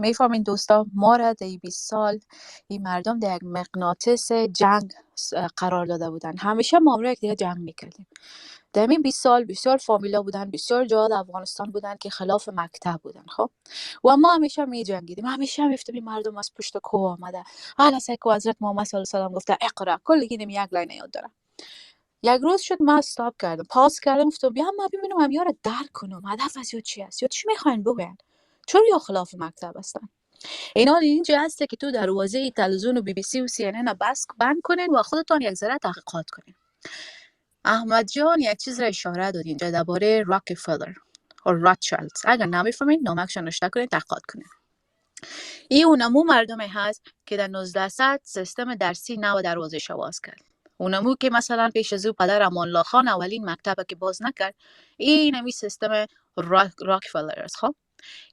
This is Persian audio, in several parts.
میفهمین دوستا، ما را در 20 سال این مردم در یک مغناطیس جنگ قرار داده بودن. همیشه ما هم یک دیگه جنگ میکردیم. در این 20 سال بسیار فامیلا بودن، بسیار جاها در افغانستان بودن که خلاف مکتب بودن. خب و ما همیشه می جنگیدیم، همیشه میفتیم مردم از پشت کوه آمده. حالا سکو حضرت محمد صلی الله علیه و سلم گفته اقرا، کل اینم یک لاین یاد دارم. یک روز شد من استاپ کردم، پاس کردم، گفتم بیا ما ببینم هم یارو درک کنم هدف از یاد چی است، یا چی میخواین بگن، چون یا خلاف مکتب هستن. اینا اینجا هسته که تو دروازه تلویزیون و بی بی سی و سی ان ان بس بند کنین و خودتون یک ذره تحقیقات کنین. احمد جان یک چیز را اشاره داد اینجا درباره راکفلر و راتچایلد. اگر نمیفهمید نامکش نوشته کنین، تحقیقات کنین. این اونمو مردمی هست که در 1900 سیستم درسی نو دروازه آواز کرد. اونمو که مثلا پیش از او پدر امان الله خان اولین مکتب که باز نکرد، این نمی سیستم راکفلر است. خب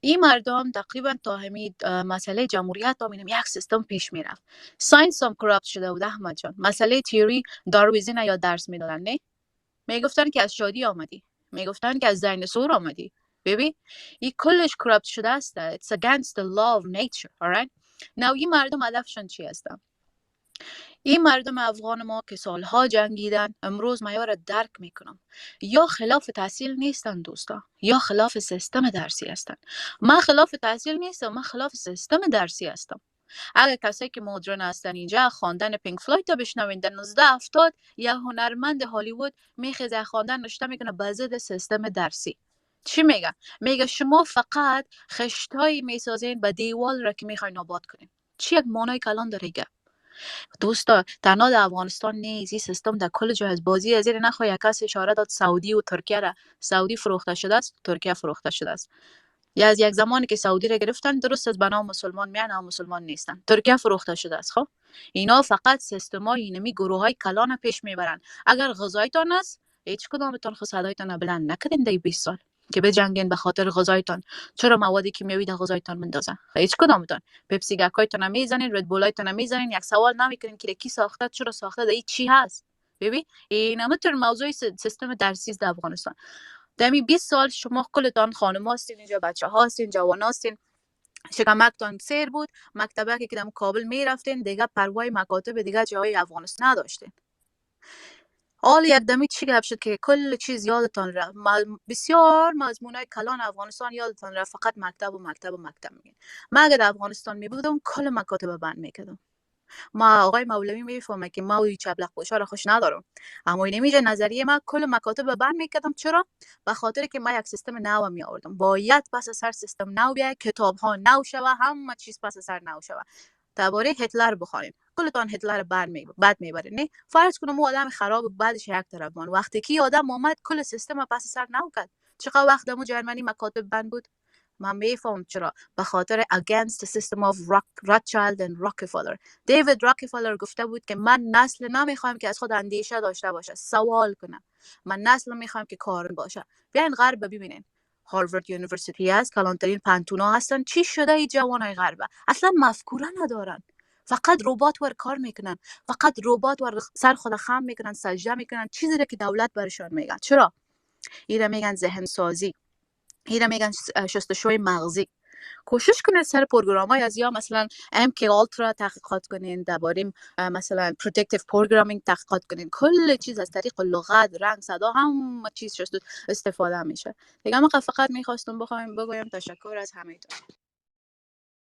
این مردم تقریبا تا همین مسئله جمهوریت تا یک سیستم پیش میرفت. ساینس هم کراپت شده بود احمد جان. مسئله تیوری داروینی یا درس میدادن، نه میگفتن که از شادی آمدی، میگفتن که از دیناسور آمدی. ببین این کلش کراپت شده است. It's against the law of nature. alright. Now این مردم هدفشون چی هستن؟ این مردم افغان ما که سالها جنگیدن، امروز ما را درک میکنم. یا خلاف تحصیل نیستن دوستا، یا خلاف سیستم درسی هستن. من خلاف تحصیل نیستم، من خلاف سیستم درسی هستم. اگر کسایی که مدرن هستن اینجا خواندن پینک فلوید تا بشنوین، در 1970 یا هنرمند هالیوود میخیزه خواندن نشته میکنه به ضد سیستم درسی. چی میگه؟ میگه شما فقط خشتایی میسازین به دیوال را که میخواین آباد کنین. چی یک مانای کلان داره؟ دوستا تنها در افغانستان نیست، این سیستم در کل جای از بازی از این نخواه. یک کس اشاره داد سعودی و ترکیه را. سعودی فروخته شده است، ترکیه فروخته شده است. یا از یک زمانی که سعودی را گرفتن درست از بنا مسلمان میان و مسلمان نیستن، ترکیه فروخته شده است. خب اینا فقط سیستمای اینمی گروه های کلان پیش میبرن. اگر غذایتان است، هیچ کدامتان صدایتان بلند نکردین در 20 سال که بجنگین به خاطر غذایتان. چرا مواد کیمیایی در غذایتان مندازن؟ هیچ کدامتان. پپسی گاکایتان میزنین، رد بولایتان میزنین، یک سوال نمیکنین که کی ساخته، چرا ساخته، این چی هست. ببین این همه موضوع سیستم درسی در افغانستان. دمی 20 سال شما کلتان خانم هستین اینجا، بچه ها هستین، جوان هستین، شکمکتان سیر بود، مکتبه که دم کابل میرفتین دیگه، پروای مکاتب دیگه جای افغانستان نداشتین. حال یک دمی چی گپ شد که کل چیز یادتان رفت. بسیار مضمونای کلان افغانستان یادتان رفت، فقط مکتب و مکتب و مکتب میگین. من اگر افغانستان میبودم کل مکاتب بند میکردم. ما آقای مولوی میفهمه که ما وی چبلق پوشا را خوش ندارم، اما این میجه نظریه ما کل مکاتب بند میکردم. چرا؟ به خاطر که ما یک سیستم نو می آوردم. باید پس سر سیستم نو بیاید، کتاب ها نو شوه، همه چیز پس سر نو شوه. درباره هتلر بخوانید، کلتان هتلر بد میبرید. نه فرض کنم او آدم خراب بعدش یک طرف مان، وقتی که آدم اومد کل سیستم پس سر نو کرد. چقدر وقت دمو جرمنی مکاتب بند بود؟ من میفهم چرا. به خاطر against the system of Rothschild and Rockefeller. دیوید راکفلر گفته بود که من نسل نمیخوام که از خود اندیشه داشته باشه، سوال کنه. من نسل میخوام که کارن باشه. بیاین غرب ببینین. هاروارد یونیورسیتی است، کلانترین پانتونا هستن. چی شده ای جوانای غرب؟ اصلا مفکوره ندارن. فقط ربات ور کار میکنن، فقط ربات ور سر خود خم میکنن، سجده میکنن، چیزی که دولت برشان میگه. چرا؟ اینا میگن ذهن سازی، اینا میگن شستشوی مغزی. کوشش کنید سر پروگرام‌های از یا مثلا MK Ultra تحقیقات کنین، درباره مثلا پروتکتیو پروگرامینگ تحقیقات کنین. کل چیز از طریق لغت، رنگ، صدا، همه چیز استفاده میشه. دیگه من فقط میخواستم بگویم تشکر از همه.